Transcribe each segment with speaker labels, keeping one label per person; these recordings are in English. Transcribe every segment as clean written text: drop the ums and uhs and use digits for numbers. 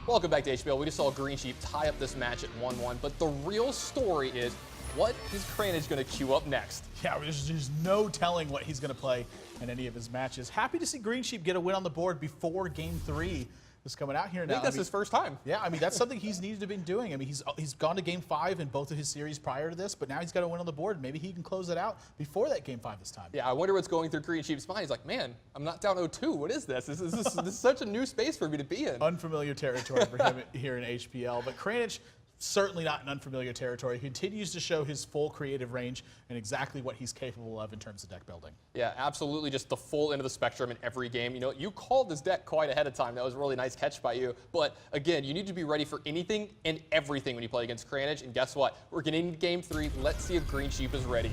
Speaker 1: Welcome back to HPL. We just saw Greensheep tie up this match at 1-1, but the real story is, what is Kranich going to queue up next?
Speaker 2: Yeah, there's no telling what he's going to play in any of his matches. Happy to see Greensheep get a win on the board before Game 3 was coming out here now.
Speaker 1: I think that's his first time.
Speaker 2: Yeah, I mean, that's something he's needed to be doing. I mean, he's gone to Game 5 in both of his series prior to this, but now he's got a win on the board. Maybe he can close it out before that Game 5 this time.
Speaker 1: Yeah, I wonder what's going through Greensheep's mind. He's like, man, I'm not down 0-2. What is this? This is such a new space for me to be in.
Speaker 2: Unfamiliar territory for him here in HPL, but Kranich, certainly not in unfamiliar territory. He continues to show his full creative range and exactly what he's capable of in terms of deck building.
Speaker 1: Yeah, absolutely, just the full end of the spectrum in every game. You know, you called this deck quite ahead of time. That was a really nice catch by you. But again, you need to be ready for anything and everything when you play against Kranich. And guess what? We're getting into Game 3. Let's see if Greensheep is ready.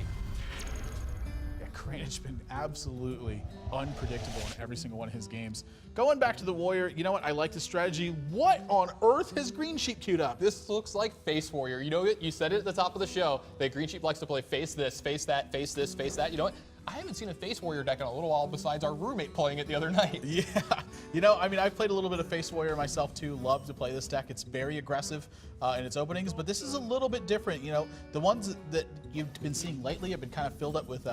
Speaker 2: Kranich's been absolutely unpredictable in every single one of his games. Going back to the Warrior, you know what? I like the strategy. What on earth has Greensheep queued up?
Speaker 1: This looks like Face Warrior. You know it? You said it at the top of the show that Greensheep likes to play face this, face that, face this, face that. You know what? I haven't seen a Face Warrior deck in a little while besides our roommate playing it the other night.
Speaker 2: Yeah, you know, I mean, I've played a little bit of Face Warrior myself too. Love to play this deck. It's very aggressive in its openings, but this is a little bit different. You know, the ones that you've been seeing lately have been kind of filled up with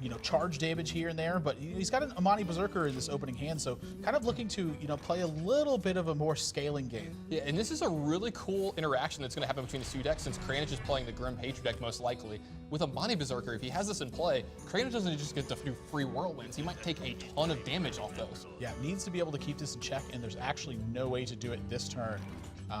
Speaker 2: you know, charge damage here and there, but he's got an Amani Berserker in this opening hand, so kind of looking to, you know, play a little bit of a more scaling game.
Speaker 1: Yeah, and this is a really cool interaction that's going to happen between the two decks, since Kranich is playing the Grim Patron deck most likely. With Amani Berserker, if he has this in play, Kranich doesn't just get to do free whirlwinds. He might take a ton of damage off those.
Speaker 2: Yeah, needs to be able to keep this in check, and there's actually no way to do it this turn.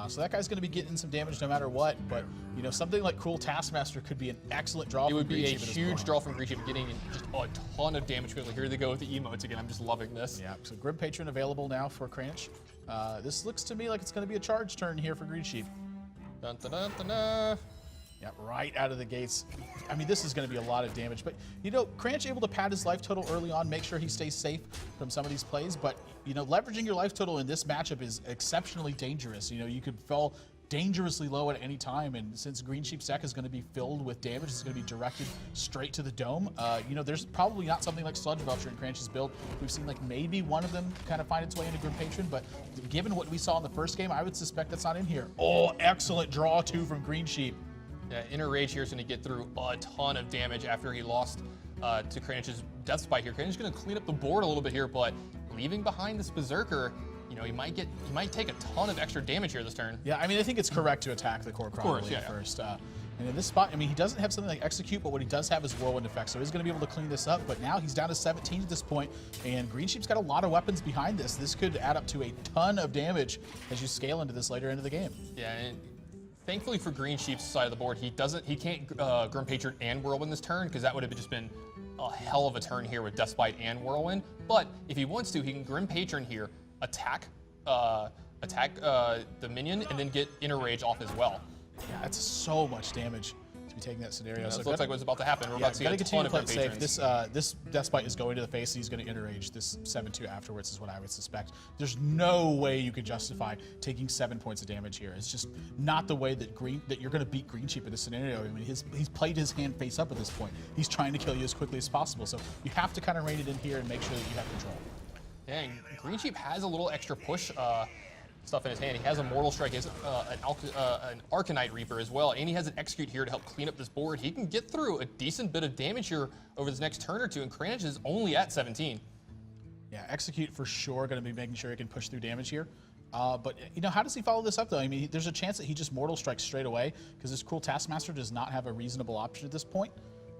Speaker 2: So that guy's going to be getting some damage no matter what, but you know, something like Cruel Taskmaster could be an excellent draw.
Speaker 1: It would be a huge draw from Greensheep, getting just a ton of damage quickly. Here they go with the emotes again. I'm just loving this.
Speaker 2: Yeah, so Grim Patron available now for Kranich. This looks to me like it's going to be a charge turn here for Greensheep.
Speaker 1: Dun, dun, dun, dun, dun.
Speaker 2: Yeah, right out of the gates. I mean, this is going to be a lot of damage, but you know, Kranich able to pad his life total early on, make sure he stays safe from some of these plays, but you know, leveraging your life total in this matchup is exceptionally dangerous. You know, you could fall dangerously low at any time, and since Greensheep's deck is going to be filled with damage, it's going to be directed straight to the dome. You know, there's probably not something like Sludge Belcher in Kranich's build. We've seen like maybe one of them kind of find its way into Grim Patron, but given what we saw in the first game, I would suspect that's not in here. Oh, excellent draw too from Greensheep.
Speaker 1: Yeah, Inner Rage here is going to get through a ton of damage after he lost to Kranich's Death Spite here. Kranich's going to clean up the board a little bit here, but leaving behind this Berserker, you know, he might take a ton of extra damage here this turn.
Speaker 2: Yeah, I mean, I think it's correct to attack the core Chronically first. And in this spot, I mean, he doesn't have something like Execute, but what he does have is Whirlwind Effect, so he's going to be able to clean this up. But now he's down to 17 at this point, and Greensheep's got a lot of weapons behind this. This could add up to a ton of damage as you scale into this later end of the game.
Speaker 1: Yeah, and thankfully for Greensheep's side of the board, he can't Grim Patron and Whirlwind this turn, because that would have just been a hell of a turn here with Deathbite and Whirlwind. But if he wants to, he can Grim Patron here, attack the minion, and then get Inner Rage off as well.
Speaker 2: Yeah, that's so much damage to be taking that scenario.
Speaker 1: Yeah,
Speaker 2: so
Speaker 1: looks like what's about to happen. We're about to see a ton of Grim Patrons.
Speaker 2: This Deathbite is going to the face, and he's going to Inner Rage. This 7-2 afterwards is what I would suspect. There's no way you could justify taking 7 points of damage here. It's just not the way that you're going to beat Greensheep in this scenario. I mean, he's played his hand face up at this point. He's trying to kill you as quickly as possible. So you have to kind of rein it in here and make sure that you have control.
Speaker 1: Dang, Greensheep has a little extra push stuff in his hand. He has a Mortal Strike, he has an Arcanite Reaper as well, and he has an Execute here to help clean up this board. He can get through a decent bit of damage here over this next turn or two, and Kranich is only at 17.
Speaker 2: Yeah, Execute for sure going to be making sure he can push through damage here. But, you know, how does he follow this up, though? I mean, there's a chance that he just Mortal Strikes straight away, because this Cruel Taskmaster does not have a reasonable option at this point.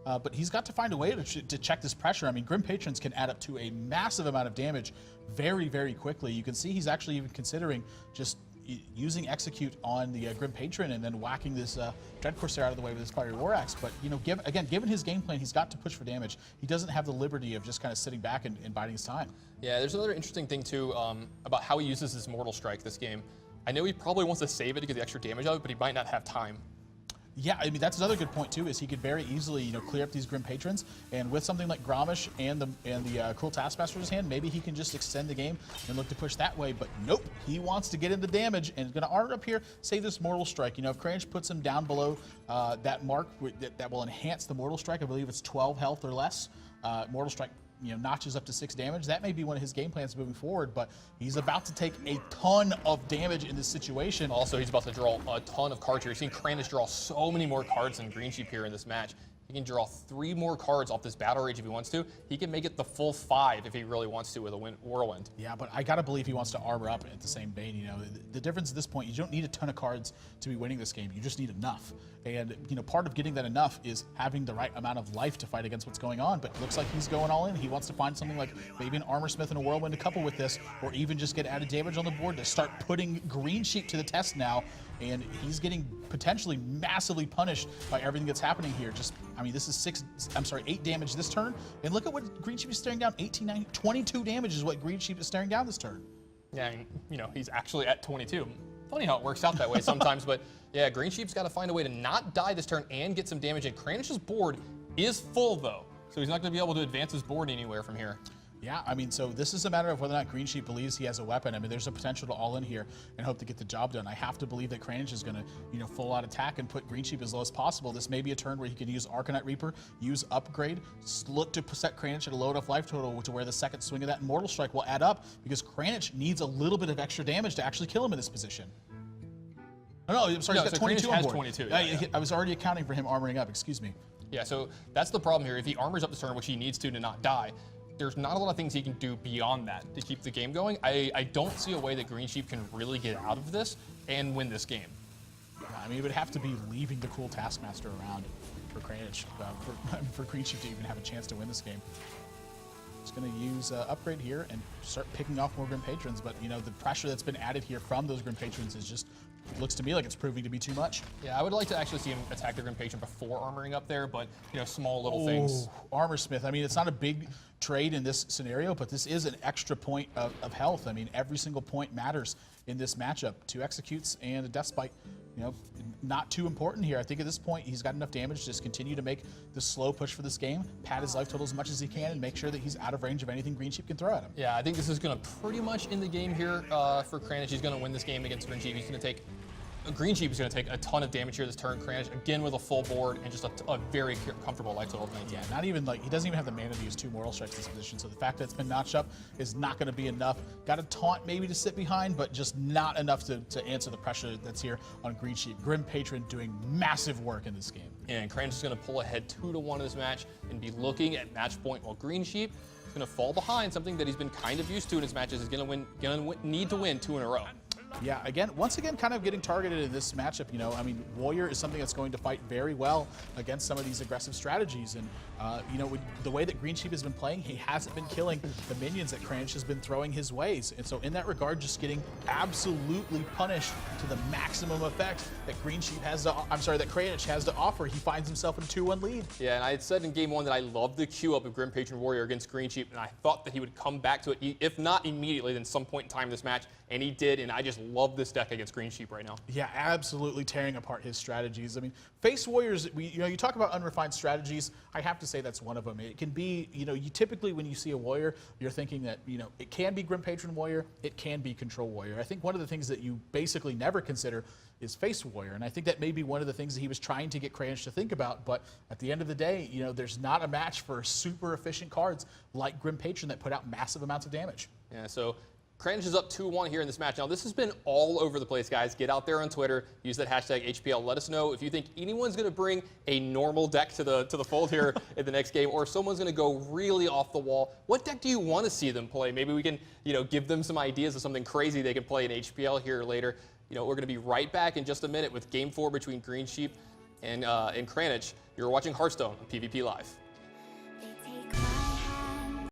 Speaker 2: But he's got to find a way to check this pressure. I mean, Grim Patrons can add up to a massive amount of damage very, very quickly. You can see he's actually even considering just using Execute on the Grim Patron and then whacking this Dread Corsair out of the way with his Fiery War Axe. But, you know, given his game plan, he's got to push for damage. He doesn't have the liberty of just kind of sitting back and biding his time.
Speaker 1: Yeah, there's another interesting thing, too, about how he uses his Mortal Strike this game. I know he probably wants to save it to get the extra damage out of it, but he might not have time.
Speaker 2: Yeah, I mean, that's another good point too, is he could very easily, you know, clear up these Grim Patrons, and with something like Grommash and the Cruel Taskmaster in his hand, maybe he can just extend the game and look to push that way, but nope, he wants to get into damage, and is going to arm up here, save this Mortal Strike. You know, if Kranich puts him down below that mark that will enhance the Mortal Strike, I believe it's 12 health or less, Mortal Strike notches up to 6 damage. That may be one of his game plans moving forward, but he's about to take a ton of damage in this situation.
Speaker 1: Also, he's about to draw a ton of cards here. You've seen Kranich draw so many more cards than Greensheep here in this match. He can draw 3 more cards off this Battle Rage if he wants to. He can make it the full 5 if he really wants to with a Whirlwind.
Speaker 2: Yeah, but I gotta believe he wants to armor up at the same vein. The difference at this point, you don't need a ton of cards to be winning this game. You just need enough. And part of getting that enough is having the right amount of life to fight against what's going on. But it looks like he's going all in. He wants to find something like maybe an Armor Smith and a Whirlwind to couple with this, or even just get added damage on the board to start putting Greensheep to the test now. And he's getting potentially massively punished by everything that's happening here. This is 8 damage this turn. And look at what Greensheep is staring down, 22 damage is what Greensheep is staring down this turn.
Speaker 1: Yeah, he's actually at 22. Funny how it works out that way sometimes, but yeah, Greensheep's got to find a way to not die this turn and get some damage in. Kranich's board is full though, so he's not going to be able to advance his board anywhere from here.
Speaker 2: Yeah, so this is a matter of whether or not Greensheep believes he has a weapon. There's a potential to all in here and hope to get the job done. I have to believe that Kranich is going to, full out attack and put Greensheep as low as possible. This may be a turn where he can use Arcanite Reaper, use Upgrade, look to set Kranich at a low enough life total to where the second swing of that Immortal Strike will add up, because Kranich needs a little bit of extra damage to actually kill him in this position. Oh, no, I'm sorry, he's got 22 on board.
Speaker 1: 22,
Speaker 2: I was already accounting for him armoring up, excuse me.
Speaker 1: Yeah, so that's the problem here. If he armors up this turn, which he needs to not die, there's not a lot of things he can do beyond that to keep the game going. I don't see a way that Greensheep can really get out of this and win this game.
Speaker 2: It would have to be leaving the cool Taskmaster around for Kranich, for Greensheep to even have a chance to win this game. Just going to use Upgrade here and start picking off more Grim Patrons, but the pressure that's been added here from those Grim Patrons is just, looks to me like it's proving to be too much.
Speaker 1: Yeah, I would like to actually see him attack the Grim Patron before armoring up there, but small little things.
Speaker 2: Armor Smith, it's not a big trade in this scenario, but this is an extra point of health. Every single point matters in this matchup. 2 executes and a Death Spite, not too important here. I think at this point he's got enough damage to just continue to make the slow push for this game, pad his life total as much as he can, and make sure that he's out of range of anything Greensheep can throw at him.
Speaker 1: Yeah, I think this is going to pretty much end the game here for Kranich. He's going to win this game against Greensheep. He's going to take Greensheep is going to take a ton of damage here this turn. Kranich again with a full board and just a very comfortable life total of 19.
Speaker 2: Yeah, not even he doesn't even have the mana to use 2 Mortal Strikes in this position, so the fact that it's been notched up is not going to be enough. Got a taunt maybe to sit behind, but just not enough to answer the pressure that's here on Greensheep. Grim Patron doing massive work in this game.
Speaker 1: Yeah, and Kranich is going to pull ahead 2-1 in this match and be looking at match point, while Greensheep is going to fall behind, something that he's been kind of used to in his matches. He's going to need to win 2 in a row.
Speaker 2: Yeah, once again, kind of getting targeted in this matchup. Warrior is something that's going to fight very well against some of these aggressive strategies. And, the way that Greensheep has been playing, he hasn't been killing the minions that Kranich has been throwing his ways. And so in that regard, just getting absolutely punished to the maximum effect that Kranich has to offer. He finds himself in a 2-1 lead.
Speaker 1: Yeah, and I had said in game 1 that I loved the queue up of Grim Patron Warrior against Greensheep, and I thought that he would come back to it, if not immediately, then some point in time in this match, and he did, and I just love this deck against Greensheep right now.
Speaker 2: Yeah, absolutely tearing apart his strategies. Face Warriors, you talk about unrefined strategies, I have to say that's one of them. It can be, you typically when you see a Warrior, you're thinking that, it can be Grim Patron Warrior, it can be Control Warrior. I think one of the things that you basically never consider is Face Warrior, and I think that may be one of the things that he was trying to get Kranich to think about, but at the end of the day, there's not a match for super efficient cards like Grim Patron that put out massive amounts of damage.
Speaker 1: Yeah, so Kranich is up 2-1 here in this match. Now, this has been all over the place, guys. Get out there on Twitter. Use that hashtag HPL. Let us know if you think anyone's going to bring a normal deck to the fold here in the next game, or if someone's going to go really off the wall. What deck do you want to see them play? Maybe we can, give them some ideas of something crazy they can play in HPL here later. We're going to be right back in just a minute with Game 4 between Greensheep and Kranich. You're watching Hearthstone on PvP Live.